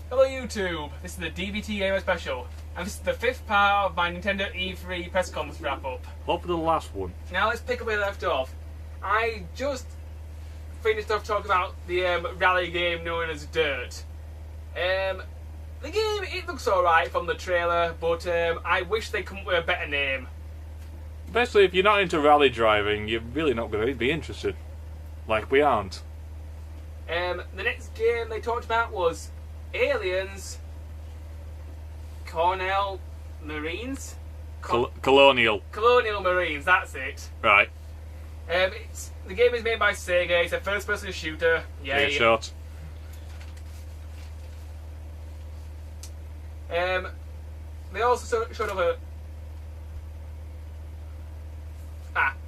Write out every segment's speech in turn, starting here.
Hello YouTube, this is the D.B.T Gamer Special, and this is the 5th part of my Nintendo E3 press conference wrap-up. What for the last one? Now let's pick up where we left off. I just finished off talking about the rally game known as Dirt. The game, it looks alright from the trailer, but I wish they come up with a better name. Basically, if you're not into rally driving, you're really not going to be interested. Like we aren't. The next game they talked about was Aliens, Colonial Marines? Colonial. Colonial Marines, that's it. Right. The game is made by Sega, it's a first-person shooter. Yay. Yeah, short. They also showed up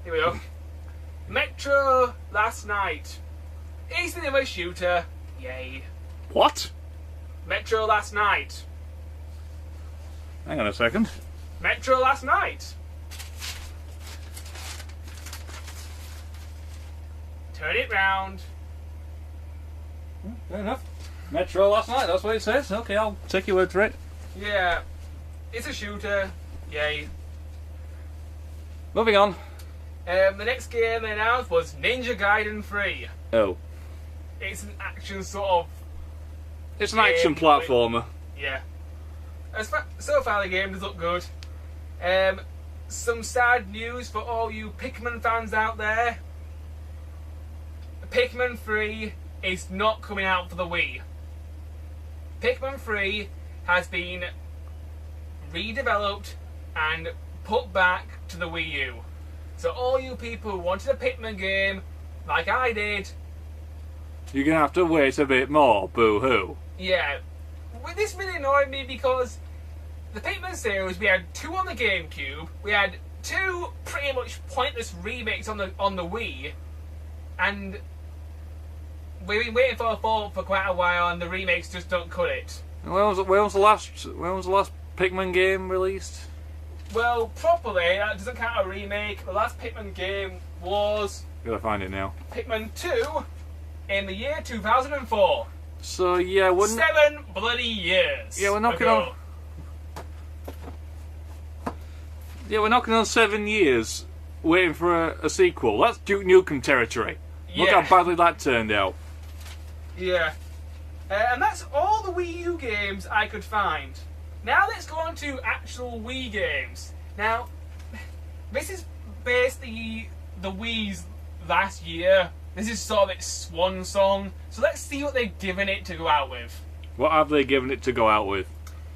here we go. Metro Last Night. It's the name of a shooter. Yay. What? Metro Last Night. Hang on a second. Metro Last Night. Turn it round. Fair enough. Metro Last Night, that's what it says. Okay, I'll take your word for it. Yeah. It's a shooter. Yay. Moving on. The next game they announced was Ninja Gaiden 3. Oh. It's an action sort of... It's an action platformer. Yeah. So far the game does look good. Some sad news for all you Pikmin fans out there. Pikmin 3 is not coming out for the Wii. Pikmin 3 has been redeveloped and put back to the Wii U. So all you people who wanted a Pikmin game, like I did... You're going to have to wait a bit more, boo-hoo. Yeah. This really annoyed me because the Pikmin series, we had 2 on the GameCube, we had 2 pretty much pointless remakes on the Wii, and we've been waiting for a 4th for quite a while, and the remakes just don't cut it. When was the last Pikmin game released? Well, properly, that doesn't count a remake. The last Pikmin game was... Gotta find it now. Pikmin 2 in the year 2004. So yeah, we're 7 bloody years. Yeah, we're knocking ago. on. Yeah, we're knocking on 7 years, waiting for a sequel. That's Duke Nukem territory. Yeah. Look how badly that turned out. Yeah. And that's all the Wii U games I could find. Now let's go on to actual Wii games. Now, this is basically the Wii's last year. This is sort of its swan song. So let's see what they've given it to go out with. What have they given it to go out with?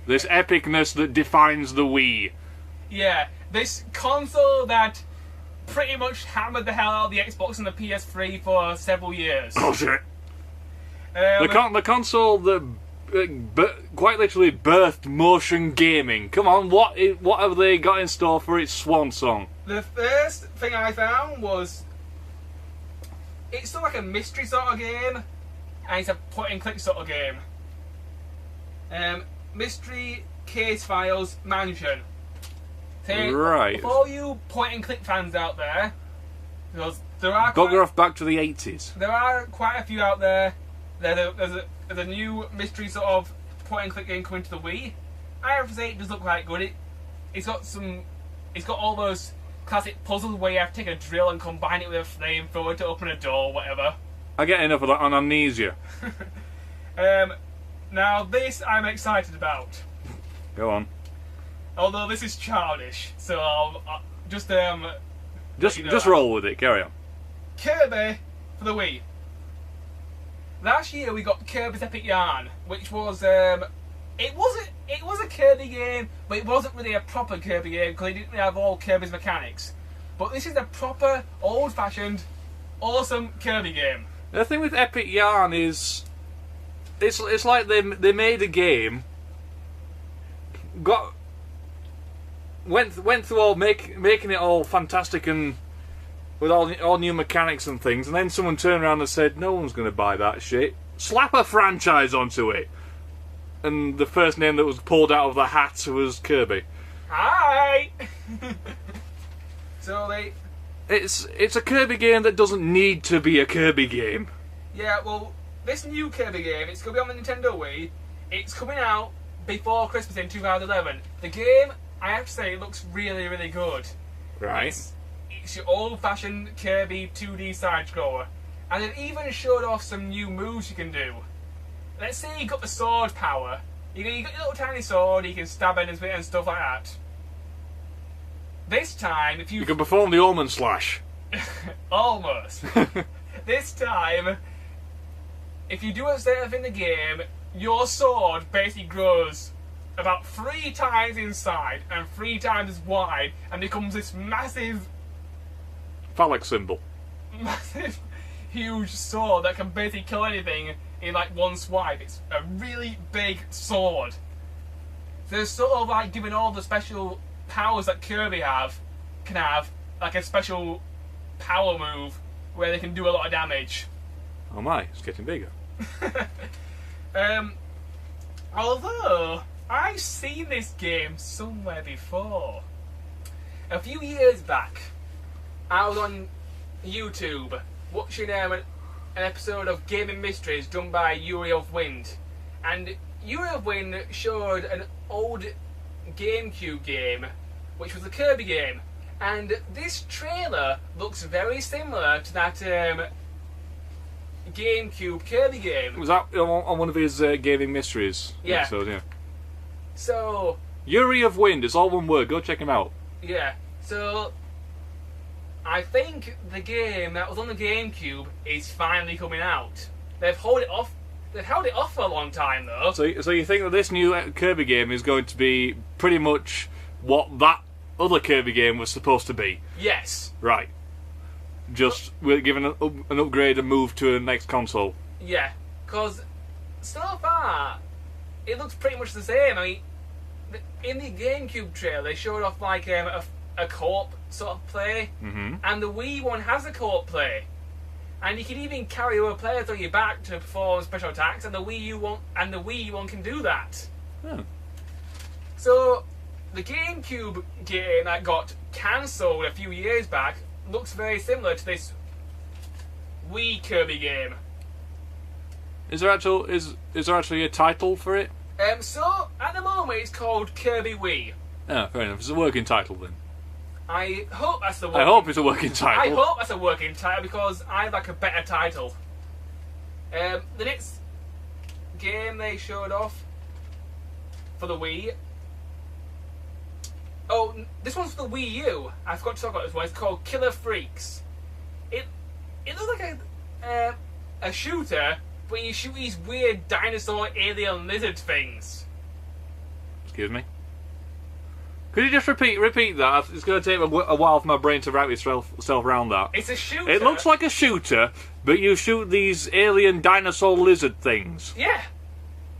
This epicness that defines the Wii. Yeah, this console that pretty much hammered the hell out of the Xbox and the PS3 for several years. Oh shit. The console that quite literally birthed motion gaming. Come on, what have they got in store for its swan song? The first thing I found was it's sort of like a mystery sort of game, and it's a point-and-click sort of game. Mystery Case Files Mansion. So, right. For all you point-and-click fans out there, because there are Bugger off back to the 80s. There are quite a few out there. There's a new mystery sort of point-and-click game coming to the Wii. I have to say it does look quite good. It's got all those classic puzzles where you have to take a drill and combine it with a flamethrower to open a door, whatever. I get enough of that on Amnesia. Now this I'm excited about. Go on. Although this is childish, so I'll just roll with it. Carry on. Kirby for the Wii. Last year we got Kirby's Epic Yarn, which was it was a Kirby game, but it wasn't really a proper Kirby game because it didn't really have all Kirby's mechanics. But this is a proper, old-fashioned, awesome Kirby game. The thing with Epic Yarn is, it's like they made a game, went through all making it all fantastic and with all new mechanics and things, and then someone turned around and said, no one's going to buy that shit. Slap a franchise onto it. And the first name that was pulled out of the hat was Kirby. Hi! So It's a Kirby game that doesn't need to be a Kirby game. Yeah, well, this new Kirby game, it's going to be on the Nintendo Wii. It's coming out before Christmas in 2011. The game, I have to say, it looks really, really good. Right. It's your old-fashioned Kirby 2D side-scroller. And it even showed off some new moves you can do. Let's say you got the sword power. You got your little tiny sword, you can stab enemies with it and stuff like that. This time, if You can perform the Omen Slash. Almost. This time, if you do a setup in the game, your sword basically grows about 3 times in size and 3 times as wide and becomes this massive, Phallic symbol. huge sword that can basically kill anything in like one swipe. It's a really big sword. So it's sort of like giving all the special powers that Kirby can have, like a special power move where they can do a lot of damage. Oh my, it's getting bigger. Although I've seen this game somewhere before. A few years back, I was on YouTube watching an episode of Gaming Mysteries done by Yuri of Wind, and Yuri of Wind showed an old GameCube game, which was a Kirby game, and this trailer looks very similar to that GameCube Kirby game. Was that on one of his Gaming Mysteries episodes? Yeah. So Yuri of Wind, it's all one word, go check him out. yeah, so I think the game that was on the GameCube is finally coming out. They've held it off for a long time though. So you think that this new Kirby game is going to be pretty much what that other Kirby game was supposed to be? Yes. Right. Just we're giving an upgrade and move to a next console. Yeah, because so far it looks pretty much the same. I mean, in the GameCube trailer they showed off like a co-op sort of play, and the Wii one has a co-op play, and you can even carry other players on your back to perform special attacks, and the Wii one can do that. Oh. So the GameCube game that got cancelled a few years back looks very similar to this Wii Kirby game. Is there actually a title for it? So at the moment it's called Kirby Wii. Oh, fair enough. It's a working title then. I hope that's the I hope it's a working title. I hope that's a working title because I like a better title. The next game they showed off for the Wii. Oh, this one's for the Wii U. I forgot to talk about this one. It's called Killer Freaks. It looks like a shooter, but you shoot these weird dinosaur alien lizard things. Excuse me. Could you just repeat that? It's going to take a while for my brain to wrap itself around that. It's a shooter. It looks like a shooter, but you shoot these alien dinosaur lizard things. Yeah,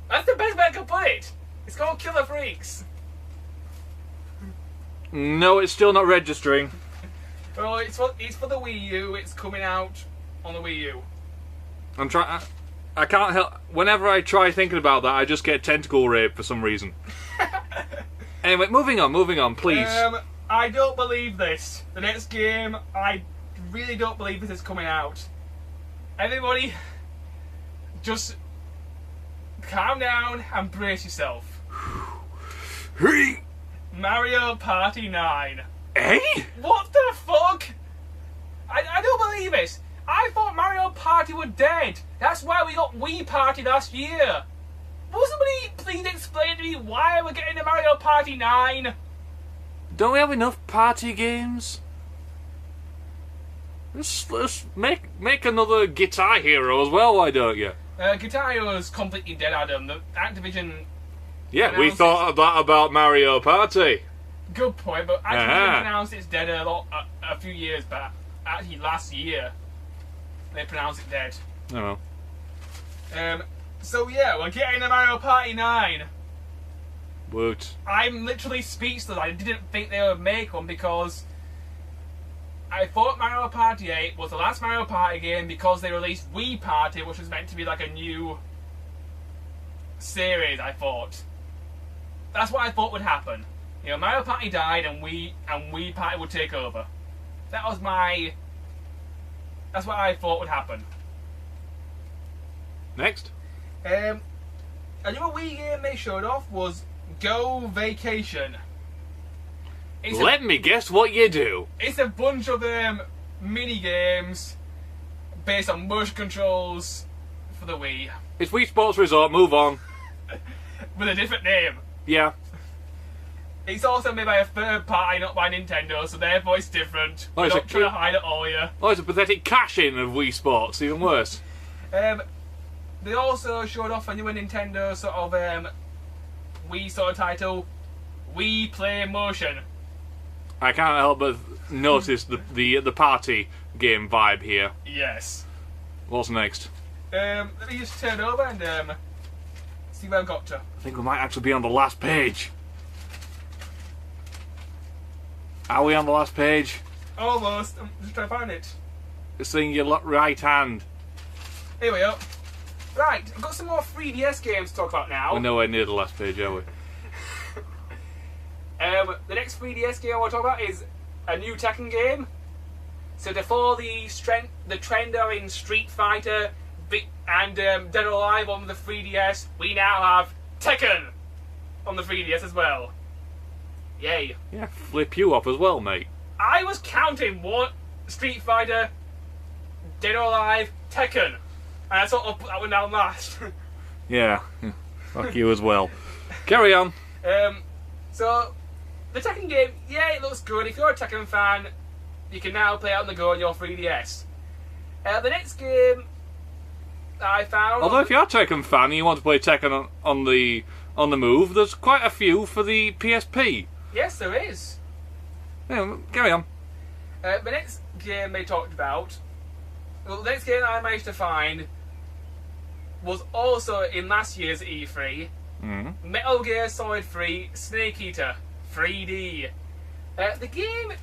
that's the best way I can put it. It's called Killer Freaks. No, it's still not registering. Well, it's for the Wii U. It's coming out on the Wii U. I'm trying. I can't help. Whenever I try thinking about that, I just get tentacle rape for some reason. Anyway, moving on, please. I don't believe this. The next game, I really don't believe this is coming out. Everybody, just calm down and brace yourself. Hey! Mario Party 9. Eh? What the fuck? I don't believe it. I thought Mario Party were dead. That's why we got Wii Party last year. Will somebody please explain to me why we're getting a Mario Party 9? Don't we have enough party games? Let's make another Guitar Hero as well, why don't you? Guitar Hero is completely dead, Adam. The Activision... Yeah, we thought that about Mario Party. Good point, but Activision announced it's dead a few years back. Actually, last year, they pronounced it dead. Oh well. So yeah, we're getting a Mario Party 9. Woot. I'm literally speechless. I didn't think they would make one because I thought Mario Party 8 was the last Mario Party game because they released Wii Party, which was meant to be like a new series, I thought. That's what I thought would happen. You know, Mario Party died and Wii Party would take over. That's what I thought would happen. Next. Another Wii game they showed off was Go Vacation. Let me guess what you do. It's a bunch of mini games based on motion controls for the Wii. It's Wii Sports Resort, move on. With a different name. Yeah. It's also made by a third party, not by Nintendo, so therefore it's different. Oh, We're it's not a trying to hide it all here. Oh, it's a pathetic cash-in of Wii Sports, even worse. They also showed off a new Nintendo sort of Wii sort of title, Wii Play Motion. I can't help but notice the party game vibe here. Yes. What's next? Let me just turn over and see where I've got to. I think we might actually be on the last page. Are we on the last page? Almost. I'm just trying to find it. It's in your right hand. Here we go. Right, I've got some more 3DS games to talk about now. We're nowhere near the last page, are we? The next 3DS game I want to talk about is a new Tekken game. So to follow the trend in Street Fighter and Dead or Alive on the 3DS, we now have Tekken on the 3DS as well. Yay. Yeah, flip you off as well, mate. I was counting what Street Fighter, Dead or Alive, Tekken. And I sort of put that one down last. Yeah, fuck you as well. Carry on. So, the Tekken game, yeah, it looks good. If you're a Tekken fan, you can now play it on the go on your 3DS. The next game I found... Although if you're a Tekken fan and you want to play Tekken on the move, there's quite a few for the PSP. Yes, there is. Yeah, carry on. The next game they talked about... Well, the next game I managed to find was also in last year's E3. Metal Gear Solid 3 Snake Eater 3D. The game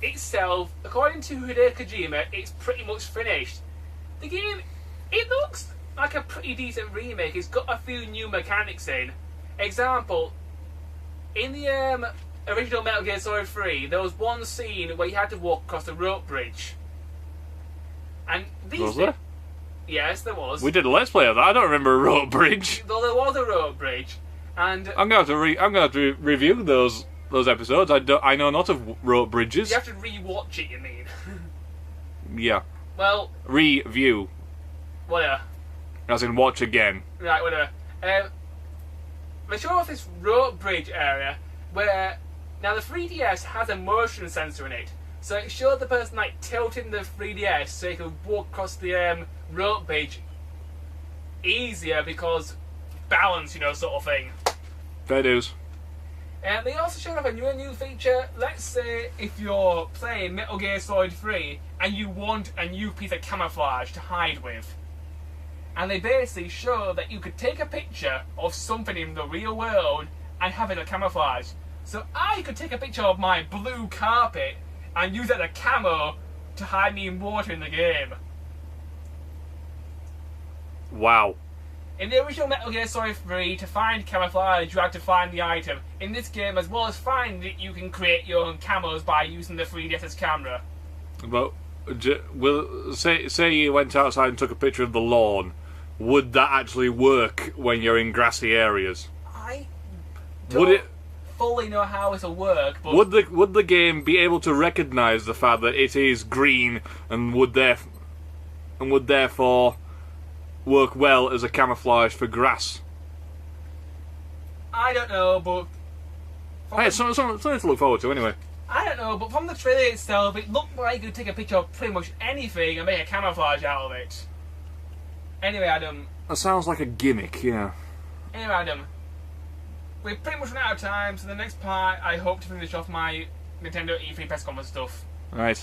itself, according to Hideo Kojima, it's pretty much finished. The game, it looks like a pretty decent remake. It's got a few new mechanics in. Example, in the original Metal Gear Solid 3, there was one scene where you had to walk across a rope bridge. And these Was there? Yes, there was. We did a Let's Play of that. I don't remember a rope bridge. Though there was a rope bridge, and I'm going to have to review those episodes. I know not of rope bridges. you have to re-watch it. You mean? Yeah. Well, Review, whatever. as in watch again. Right, whatever. They show off this rope bridge area where now the 3DS has a motion sensor in it, so it showed the person like tilting the 3DS so they could walk across the rope bridge easier because balance, sort of thing. Fair dues. And they also showed off a new feature. Let's say if you're playing Metal Gear Solid 3 and you want a new piece of camouflage to hide with. And they basically show that you could take a picture of something in the real world and have it as camouflage. So I could take a picture of my blue carpet and use it as a camo to hide me in water in the game. Wow. In the original Metal Gear Solid 3, to find camouflage, you had to find the item. In this game, as well as find it, you can create your own camos by using the 3DS's camera. But say you went outside and took a picture of the lawn. Would that actually work when you're in grassy areas? I Would don't it? fully know how it'll work, but Would the game be able to recognise the fact that it is green and would therefore work well as a camouflage for grass? I don't know, but Hey, it's something to look forward to anyway. I don't know, but from the trailer itself, it looked like you could take a picture of pretty much anything and make a camouflage out of it. Anyway, Adam. That sounds like a gimmick, yeah. Anyway, Adam. We're pretty much run out of time, so the next part, I hope to finish off my Nintendo E3 press conference stuff. Right.